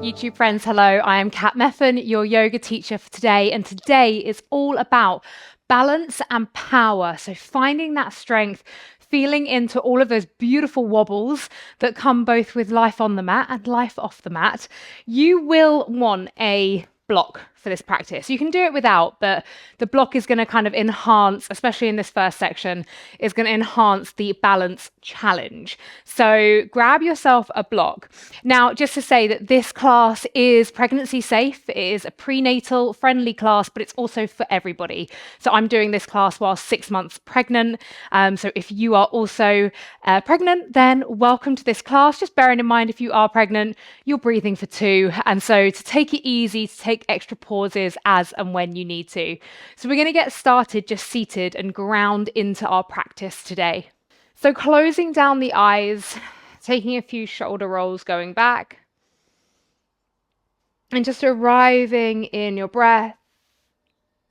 YouTube friends, hello. I am Kat Meffan, your yoga teacher for today, and today is all about balance and power. So finding that strength, feeling into all of those beautiful wobbles that come both with life on the mat and life off the mat. You will want a block for this practice. You can do it without, but the block is going to kind of enhance, especially in this first section, is going to enhance the balance challenge. So grab yourself a block. Now, just to say that this class is pregnancy safe. It is a prenatal friendly class, but it's also for everybody. So I'm doing this class while 6 months pregnant. So if you are also pregnant, then welcome to this class. Just bearing in mind, if you are pregnant, you're breathing for 2. And so to take it easy, to take extra pauses as and when you need to. So we're going to get started just seated and ground into our practice today. So closing down the eyes, taking a few shoulder rolls going back, and just arriving in your breath,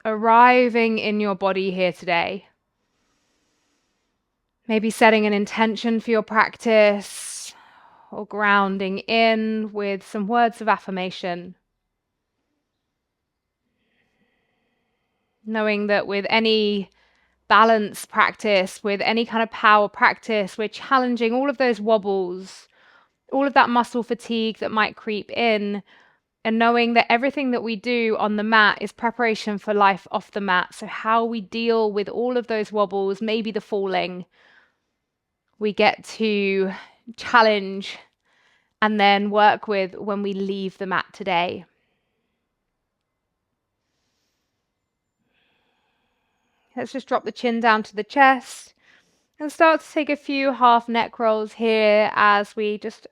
arriving in your body here today. Maybe setting an intention for your practice or grounding in with some words of affirmation. Knowing that with any balance practice, with any kind of power practice, we're challenging all of those wobbles, all of that muscle fatigue that might creep in, and knowing that everything that we do on the mat is preparation for life off the mat. So how we deal with all of those wobbles, maybe the falling, we get to challenge and then work with when we leave the mat today. Let's just drop the chin down to the chest and start to take a few half neck rolls here as we just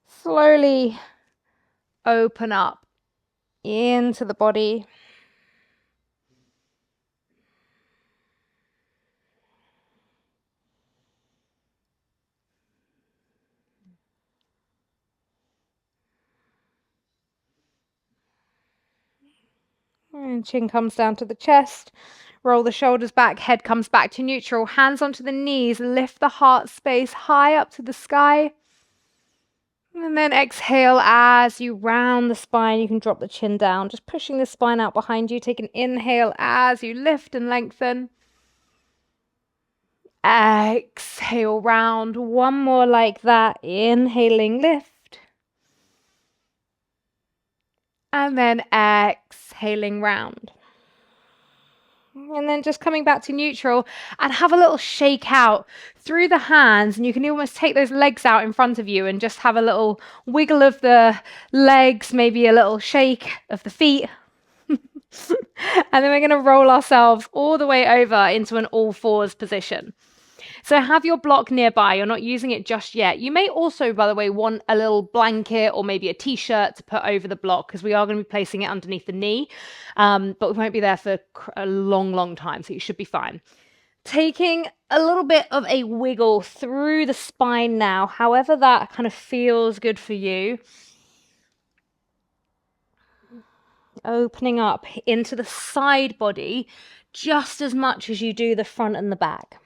slowly open up into the body. And chin comes down to the chest. Roll the shoulders back, head comes back to neutral, hands onto the knees, lift the heart space high up to the sky. And then exhale as you round the spine. You can drop the chin down, just pushing the spine out behind you. Take an inhale as you lift and lengthen. Exhale, round. One more like that. Inhaling, lift. And then exhaling, round. And then just coming back to neutral and have a little shake out through the hands. And you can almost take those legs out in front of you and just have a little wiggle of the legs, maybe a little shake of the feet. And then we're going to roll ourselves all the way over into an all fours position. So have your block nearby. You're not using it just yet. You may also, by the way, want a little blanket or maybe a t-shirt to put over the block because we are going to be placing it underneath the knee, but we won't be there for a long time, so you should be fine. Taking a little bit of a wiggle through the spine now, however that kind of feels good for you. Opening up into the side body just as much as you do the front and the back.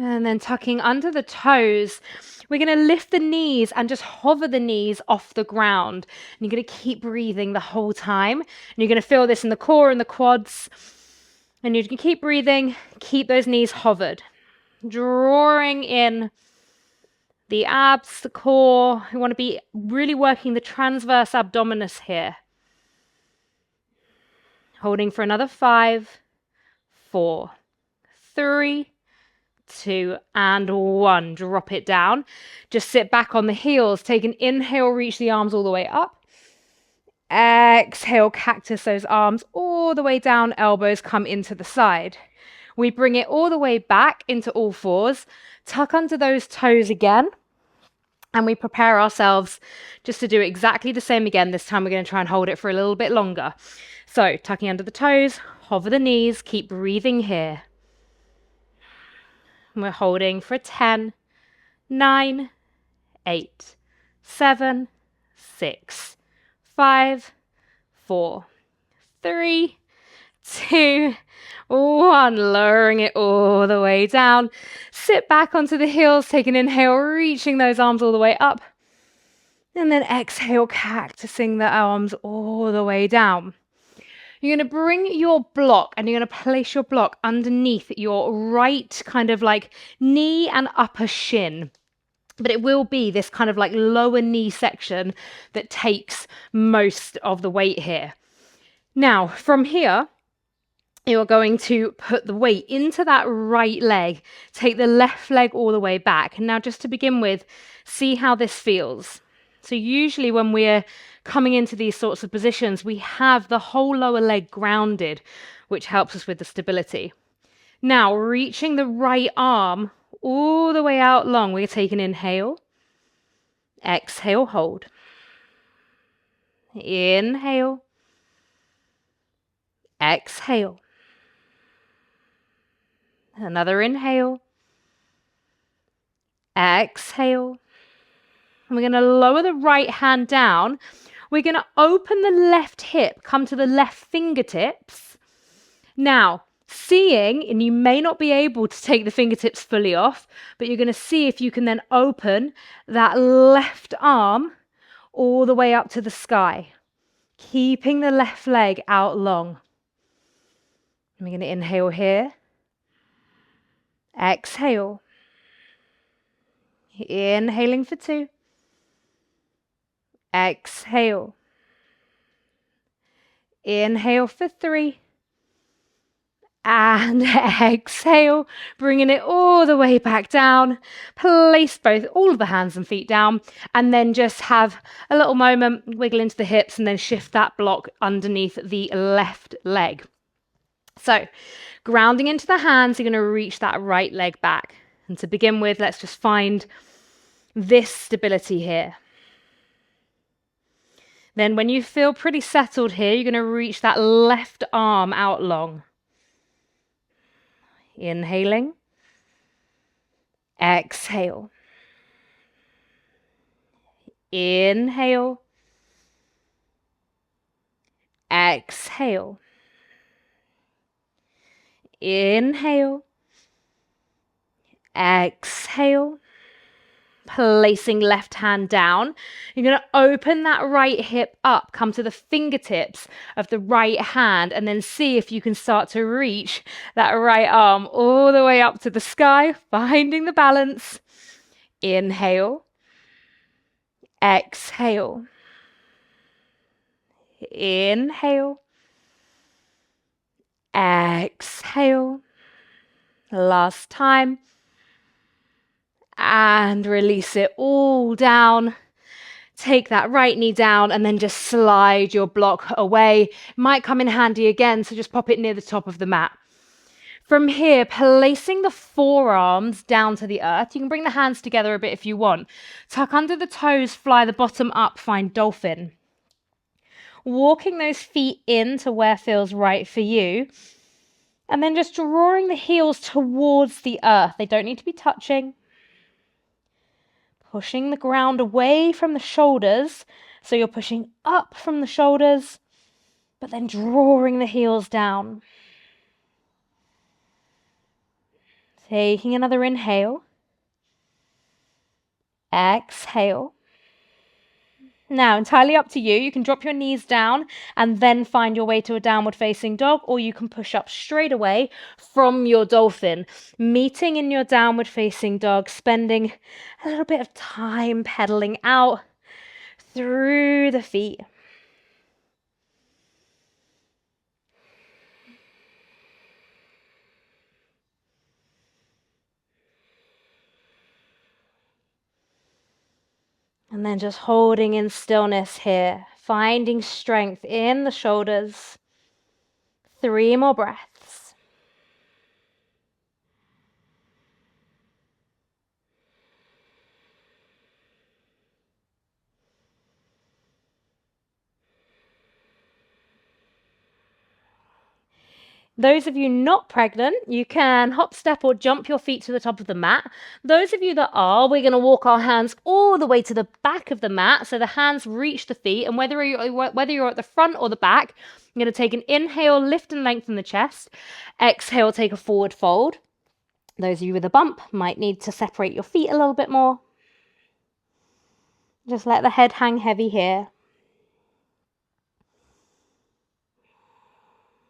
And then tucking under the toes, we're going to lift the knees and just hover the knees off the ground. And you're going to keep breathing the whole time. And you're going to feel this in the core and the quads. And you can keep breathing, keep those knees hovered. Drawing in the abs, the core. We want to be really working the transverse abdominis here. Holding for another 5, 4, 3, 2, and 1. Drop it down. Just sit back on the heels. Take an inhale, reach the arms all the way up. Exhale, cactus those arms all the way down, elbows come into the side. We bring it all the way back into all fours. Tuck under those toes again. And we prepare ourselves just to do exactly the same again. This time we're going to try and hold it for a little bit longer. So tucking under the toes, hover the knees, keep breathing here. We're holding for 10, 9, 8, 7, 6, 5, 4, 3, 2, 1. Lowering it all the way down. Sit back onto the heels, take an inhale, reaching those arms all the way up. And then exhale, cactusing the arms all the way down. You're going to bring your block and you're going to place your block underneath your right kind of like knee and upper shin. But it will be this kind of like lower knee section that takes most of the weight here. Now, from here, you're going to put the weight into that right leg, take the left leg all the way back. Now, just to begin with, see how this feels. So usually when we're coming into these sorts of positions, we have the whole lower leg grounded, which helps us with the stability. Now, reaching the right arm all the way out long, we're taking an inhale, exhale, hold. Inhale, exhale. Another inhale, exhale. And we're going to lower the right hand down. We're going to open the left hip, come to the left fingertips. Now, seeing, and you may not be able to take the fingertips fully off, but you're going to see if you can then open that left arm all the way up to the sky, keeping the left leg out long. And we're going to inhale here, exhale, inhaling for 2, exhale, inhale for 3, and exhale, bringing it all the way back down. Place all of the hands and feet down, and then just have a little moment, wiggle into the hips, and then shift that block underneath the left leg. So, grounding into the hands, you're going to reach that right leg back. And to begin with, let's just find this stability here. Then when you feel pretty settled here, you're going to reach that left arm out long. Inhaling, exhale, inhale, exhale, inhale, exhale. Placing left hand down. You're going to open that right hip up, come to the fingertips of the right hand, and then see if you can start to reach that right arm all the way up to the sky, finding the balance. Inhale, exhale, inhale, exhale. Last time. And release it all down. Take that right knee down and then just slide your block away. Might come in handy again, so just pop it near the top of the mat. From here, placing the forearms down to the earth. You can bring the hands together a bit if you want. Tuck under the toes, fly the bottom up, find dolphin. Walking those feet in to where feels right for you. And then just drawing the heels towards the earth. They don't need to be touching. Pushing the ground away from the shoulders. So you're pushing up from the shoulders, but then drawing the heels down. Taking another inhale. Exhale. Now, entirely up to you. You can drop your knees down and then find your way to a downward facing dog, or you can push up straight away from your dolphin, meeting in your downward facing dog, spending a little bit of time pedaling out through the feet. And then just holding in stillness here, finding strength in the shoulders. 3 more breaths. Those of you not pregnant, you can hop, step, or jump your feet to the top of the mat. Those of you that are, we're going to walk our hands all the way to the back of the mat, so the hands reach the feet, and whether you're at the front or the back, you're going to take an inhale, lift and lengthen the chest. Exhale, take a forward fold. Those of you with a bump might need to separate your feet a little bit more. Just let the head hang heavy here.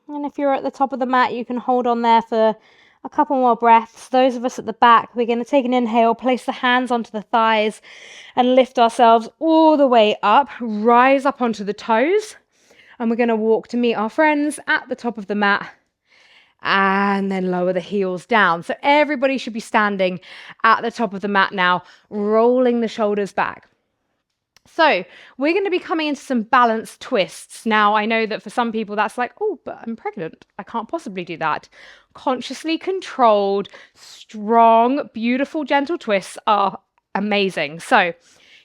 And if you're at the top of the mat, you can hold on there for a couple more breaths. Those of us at the back, we're going to take an inhale, place the hands onto the thighs and lift ourselves all the way up, rise up onto the toes. And we're going to walk to meet our friends at the top of the mat and then lower the heels down. So everybody should be standing at the top of the mat now, rolling the shoulders back. So we're going to be coming into some balance twists. Now, I know that for some people that's like, oh, but I'm pregnant. I can't possibly do that. Consciously controlled, strong, beautiful, gentle twists are amazing. So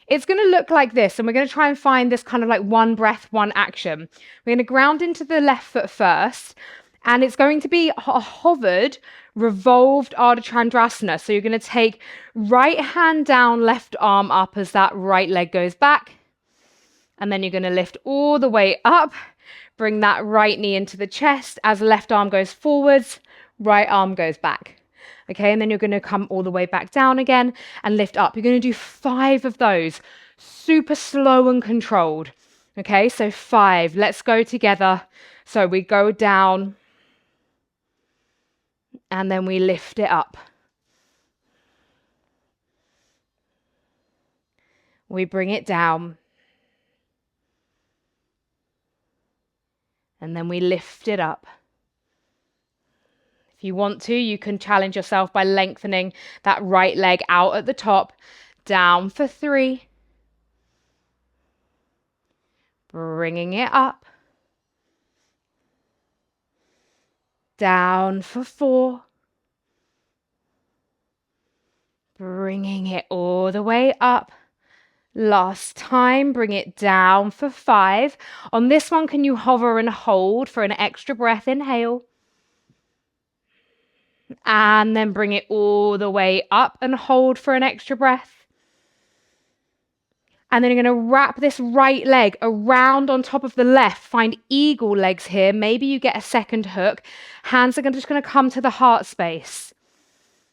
it's going to look like this, and we're going to try and find this kind of like one breath, one action. We're going to ground into the left foot first, and it's going to be a hovered, revolved Ardha Chandrasana. So you're going to take right hand down, left arm up as that right leg goes back. And then you're going to lift all the way up. Bring that right knee into the chest as left arm goes forwards, right arm goes back. Okay, and then you're going to come all the way back down again and lift up. You're going to do 5 of those, super slow and controlled. Okay, so 5. Let's go together. So we go down, and then we lift it up. We bring it down. And then we lift it up. If you want to, you can challenge yourself by lengthening that right leg out at the top. Down for 3. Bringing it up. Down for 4. Bringing it all the way up. Last time, bring it down for 5. On this one, can you hover and hold for an extra breath? Inhale. And then bring it all the way up and hold for an extra breath. And then you're going to wrap this right leg around on top of the left. Find eagle legs here. Maybe you get a second hook. Hands are just going to come to the heart space.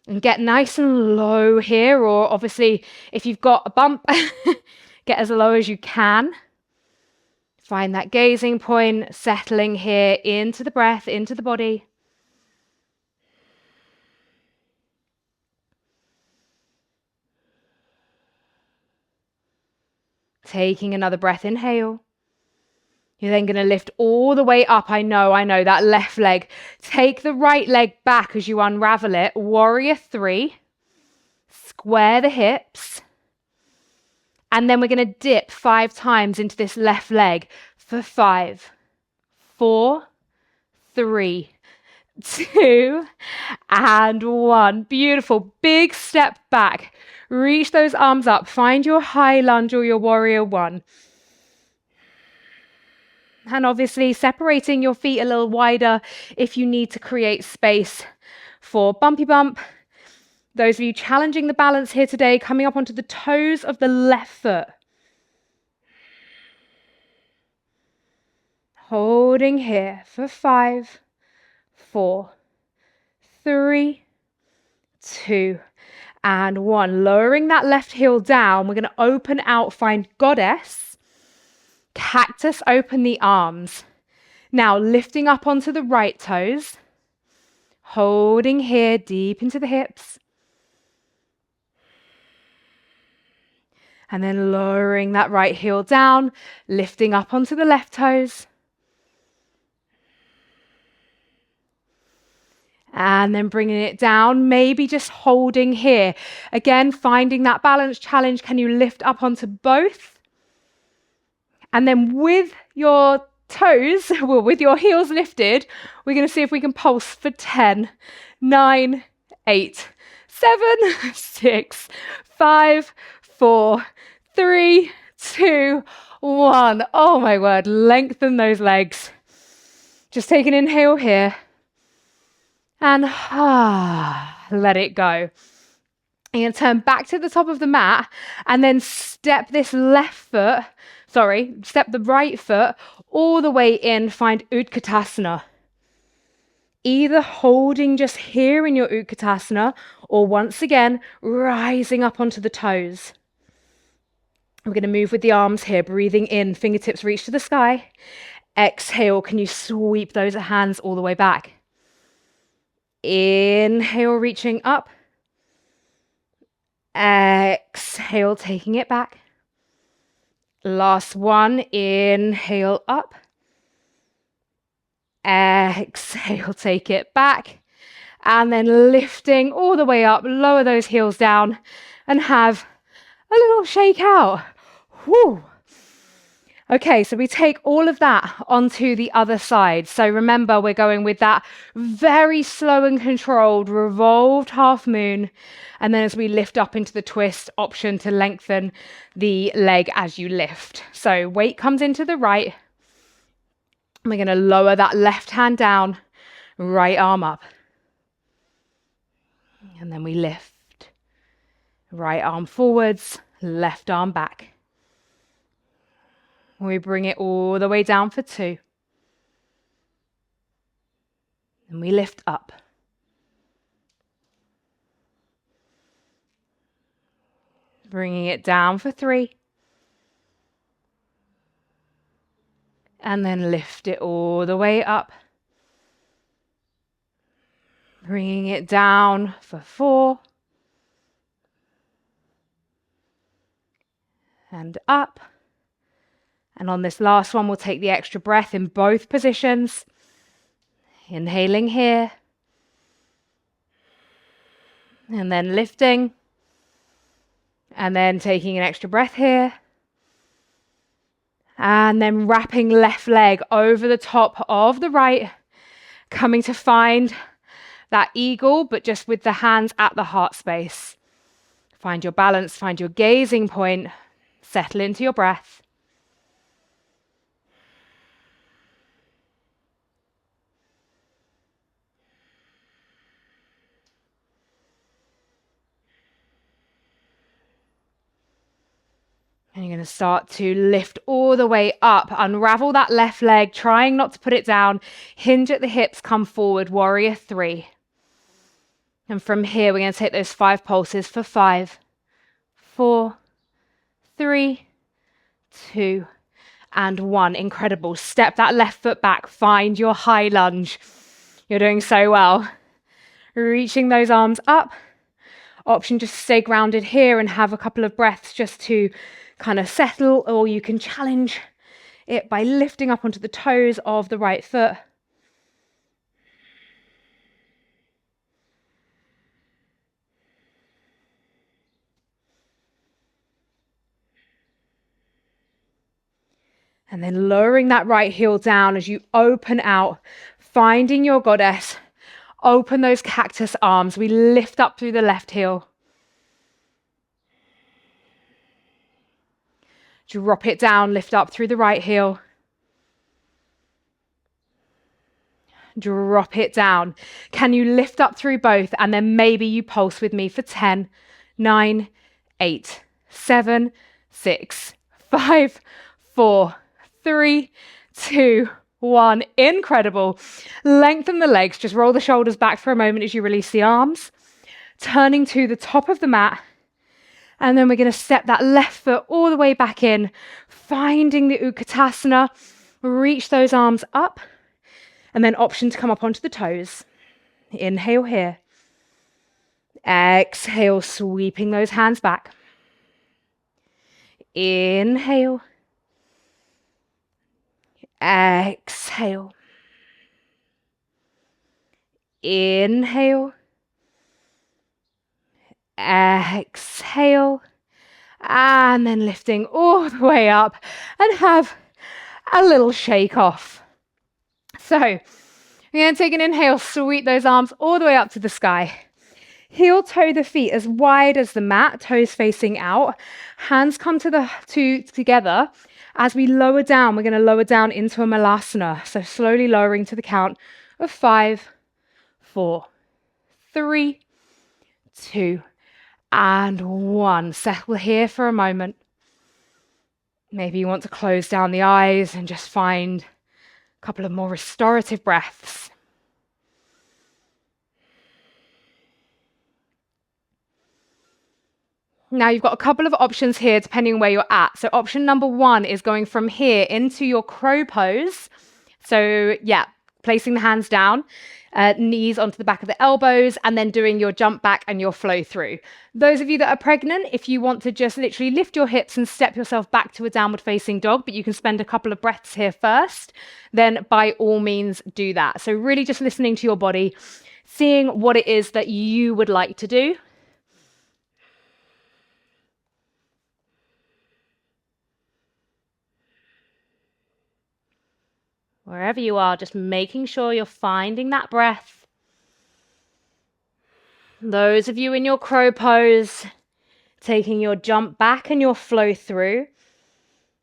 And get nice and low here. Or obviously, if you've got a bump, get as low as you can. Find that gazing point, settling here into the breath, into the body. Taking another breath, inhale. You're then going to lift all the way up. I know, that left leg. Take the right leg back as you unravel it. Warrior 3. Square the hips. And then we're going to dip 5 times into this left leg for 5, 4, 3, 2, and 1. Beautiful. Big step back. Reach those arms up. Find your high lunge or your warrior 1. And obviously separating your feet a little wider if you need to create space for bumpy bump. Those of you challenging the balance here today, coming up onto the toes of the left foot. Holding here for 5, 4, 3, 2, and 1. Lowering that left heel down. We're going to open out, find goddess. Cactus, open the arms. Now lifting up onto the right toes. Holding here deep into the hips. And then lowering that right heel down, lifting up onto the left toes. And then bringing it down, maybe just holding here. Again, finding that balance challenge. Can you lift up onto both? And then with your toes, well, with your heels lifted, we're going to see if we can pulse for 10, 9, 8, 7, 6, 5, 4, 3, 2, 1. Oh my word, lengthen those legs. Just take an inhale here. and let it go. You're going to turn back to the top of the mat and then step the right foot all the way in, find Utkatasana. Either holding just here in your Utkatasana or once again, rising up onto the toes. We're going to move with the arms here, breathing in, fingertips reach to the sky. Exhale, can you sweep those hands all the way back? Inhale, reaching up. Exhale, taking it back. Last one, inhale up. Exhale, take it back. And then lifting all the way up, lower those heels down and have a little shake out. Whew. Okay, so we take all of that onto the other side. So remember, we're going with that very slow and controlled revolved half moon. And then as we lift up into the twist, option to lengthen the leg as you lift. So weight comes into the right. We're going to lower that left hand down, right arm up. And then we lift. Right arm forwards, left arm back. We bring it all the way down for 2. And we lift up. Bringing it down for 3. And then lift it all the way up. Bringing it down for 4. And up. And on this last one, we'll take the extra breath in both positions. Inhaling here. And then lifting. And then taking an extra breath here. And then wrapping left leg over the top of the right. Coming to find that eagle, but just with the hands at the heart space. Find your balance, find your gazing point. Settle into your breath. And you're going to start to lift all the way up. Unravel that left leg, trying not to put it down. Hinge at the hips, come forward, warrior 3. And from here, we're going to take those 5 pulses for 5, 4, 3, 2, and 1. Incredible. Step that left foot back. Find your high lunge. You're doing so well. Reaching those arms up. Option just stay grounded here and have a couple of breaths just to kind of settle, or you can challenge it by lifting up onto the toes of the right foot. And then lowering that right heel down as you open out, finding your goddess. Open those cactus arms. We lift up through the left heel. Drop it down, lift up through the right heel. Drop it down. Can you lift up through both? And then maybe you pulse with me for 10, 9, 8, 7, 6, 5, 4, 3, 2, 1. Incredible. Lengthen the legs. Just roll the shoulders back for a moment as you release the arms. Turning to the top of the mat. And then we're going to step that left foot all the way back in, finding the Utkatasana. Reach those arms up. And then option to come up onto the toes. Inhale here. Exhale, sweeping those hands back. Inhale. Exhale. Inhale. Exhale. And then lifting all the way up and have a little shake off. So we're going to take an inhale, sweep those arms all the way up to the sky. Heel toe the feet as wide as the mat, toes facing out. Hands come together. As we lower down, we're going to lower down into a malasana. So slowly lowering to the count of 5, 4, 3, 2, and 1. Settle here for a moment. Maybe you want to close down the eyes and just find a couple of more restorative breaths. Now you've got a couple of options here depending on where you're at. So option number 1 is going from here into your crow pose. So yeah, placing the hands down, knees onto the back of the elbows, and then doing your jump back and your flow through. Those of you that are pregnant, if you want to just literally lift your hips and step yourself back to a downward facing dog, but you can spend a couple of breaths here first, then by all means do that. So really just listening to your body, seeing what it is that you would like to do. Wherever you are, just making sure you're finding that breath. Those of you in your crow pose, taking your jump back and your flow through.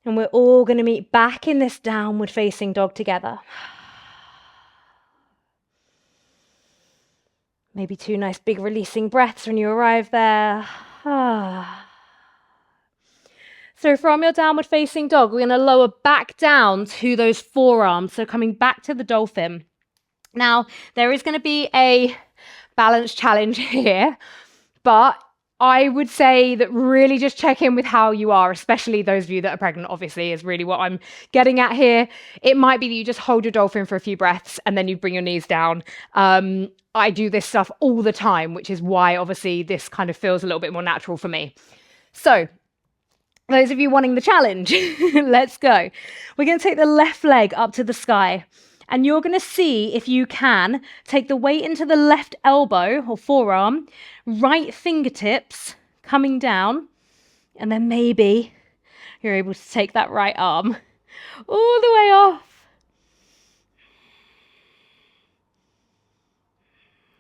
And we're all going to meet back in this downward facing dog together. Maybe 2 nice big releasing breaths when you arrive there. So from your downward facing dog, we're going to lower back down to those forearms. So coming back to the dolphin. Now, there is going to be a balance challenge here, but I would say that really just check in with how you are, especially those of you that are pregnant, obviously, is really what I'm getting at here. It might be that you just hold your dolphin for a few breaths and then you bring your knees down. I do this stuff all the time, which is why obviously this kind of feels a little bit more natural for me. So those of you wanting the challenge, let's go. We're going to take the left leg up to the sky. And you're going to see if you can take the weight into the left elbow or forearm, right fingertips coming down, and then maybe you're able to take that right arm all the way off.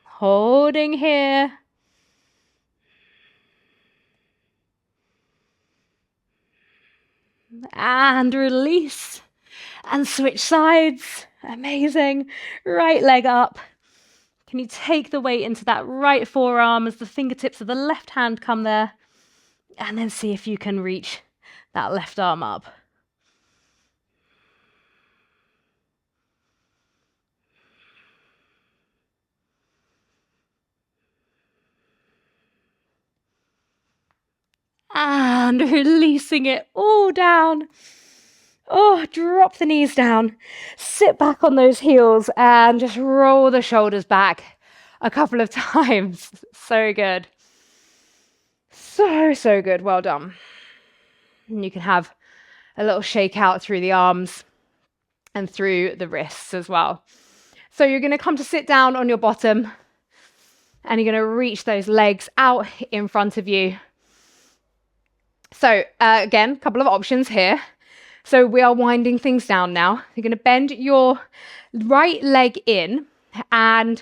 Holding here. And release. And switch sides. Amazing. Right leg up. Can you take the weight into that right forearm as the fingertips of the left hand come there? And then see if you can reach that left arm up. And releasing it all down. Oh, drop the knees down. Sit back on those heels and just roll the shoulders back a couple of times. So good. So good. Well done. And you can have a little shake out through the arms and through the wrists as well. So you're going to come to sit down on your bottom and you're going to reach those legs out in front of you. So again, a couple of options here. So we are winding things down now. You're going to bend your right leg in and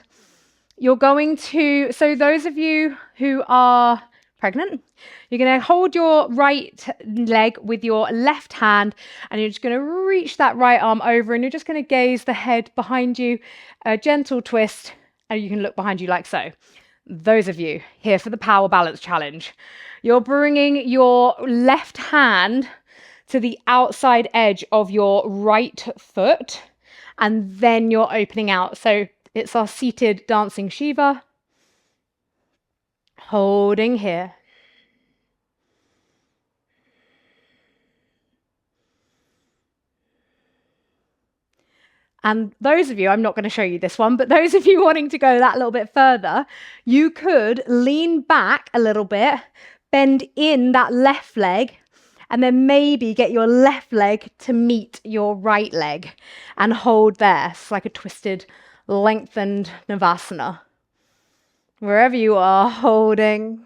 you're going to, so those of you who are pregnant, you're going to hold your right leg with your left hand and you're just going to reach that right arm over and you're just going to gaze the head behind you, a gentle twist, and you can look behind you like so. Those of you here for the power balance challenge, you're bringing your left hand to the outside edge of your right foot, and then you're opening out. So it's our seated dancing Shiva. Holding here. And those of you, I'm not going to show you this one, but those of you wanting to go that little bit further, you could lean back a little bit, bend in that left leg, and then maybe get your left leg to meet your right leg and hold there. It's like a twisted, lengthened Navasana. Wherever you are, holding.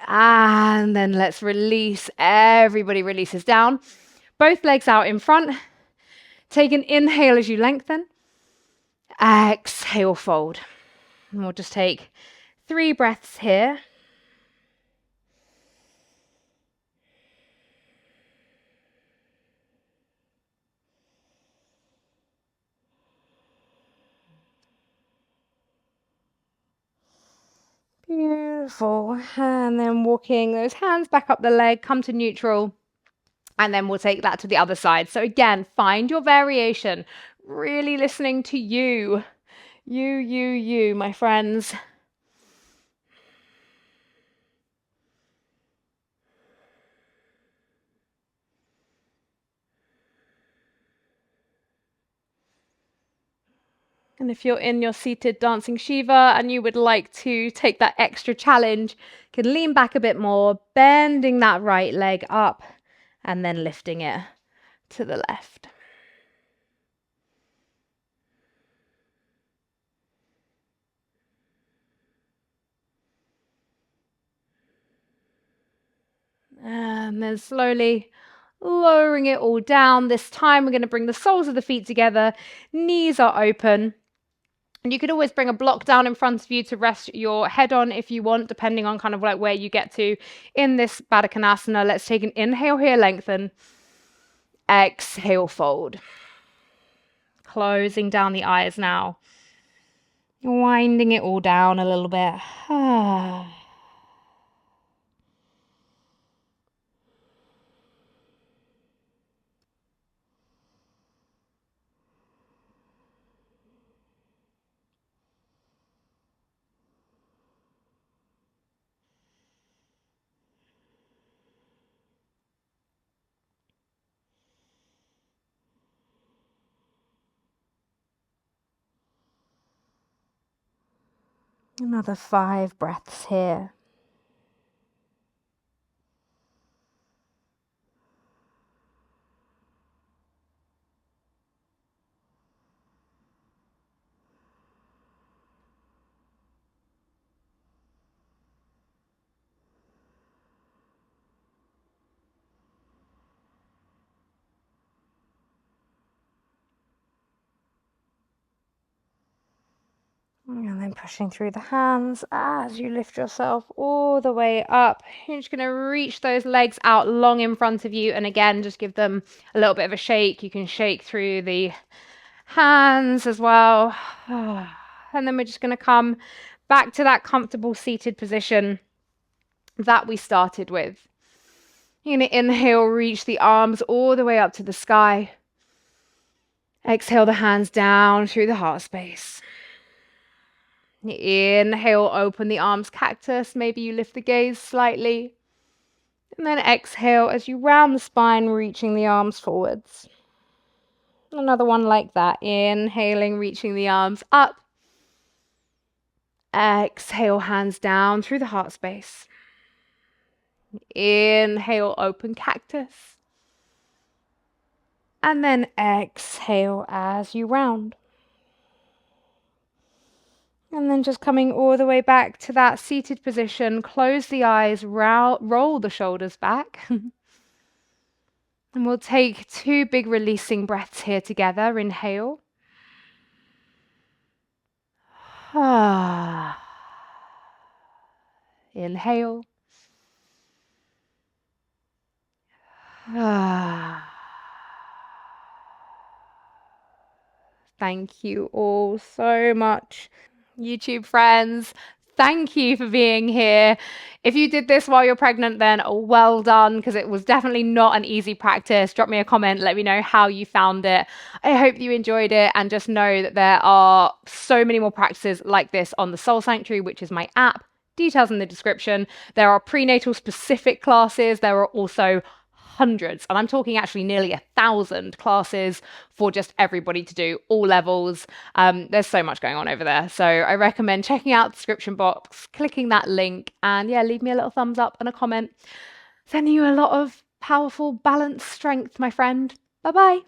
And then let's release. Everybody releases down. Both legs out in front. Take an inhale as you lengthen. Exhale, fold. And we'll just take 3 breaths here. Beautiful. And then walking those hands back up the leg, come to neutral. And then we'll take that to the other side. So again, find your variation. Really listening to you. You, my friends. And if you're in your seated dancing Shiva and you would like to take that extra challenge, you can lean back a bit more, bending that right leg up and then lifting it to the left. And then slowly lowering it all down. This time we're going to bring the soles of the feet together, knees are open. And you could always bring a block down in front of you to rest your head on if you want, depending on kind of like where you get to in this Baddha Konasana. Let's take an inhale here, lengthen. Exhale, fold. Closing down the eyes now. Winding it all down a little bit. Another 5 breaths here. And then pushing through the hands as you lift yourself all the way up. You're just going to reach those legs out long in front of you. And again, just give them a little bit of a shake. You can shake through the hands as well. And then we're just going to come back to that comfortable seated position that we started with. You're going to inhale, reach the arms all the way up to the sky. Exhale the hands down through the heart space. Inhale, open the arms, cactus. Maybe you lift the gaze slightly. And then exhale as you round the spine, reaching the arms forwards. Another one like that. Inhaling, reaching the arms up. Exhale, hands down through the heart space. Inhale, open cactus. And then exhale as you round. And then just coming all the way back to that seated position, close the eyes, roll the shoulders back. And we'll take 2 big releasing breaths here together. Inhale. Inhale. Thank you all so much. YouTube friends, thank you for being here. If you did this while you're pregnant, then well done, because it was definitely not an easy practice. Drop me a comment, let me know how you found it. I hope you enjoyed it, and just know that there are so many more practices like this on the Soul Sanctuary, which is my app. Details in the description. There are prenatal specific classes. There are also hundreds, and I'm talking actually nearly 1,000 classes for just everybody to do, all levels. There's so much going on over there. So I recommend checking out the description box, clicking that link, and yeah, leave me a little thumbs up and a comment. Sending you a lot of powerful, balanced strength, my friend. Bye-bye.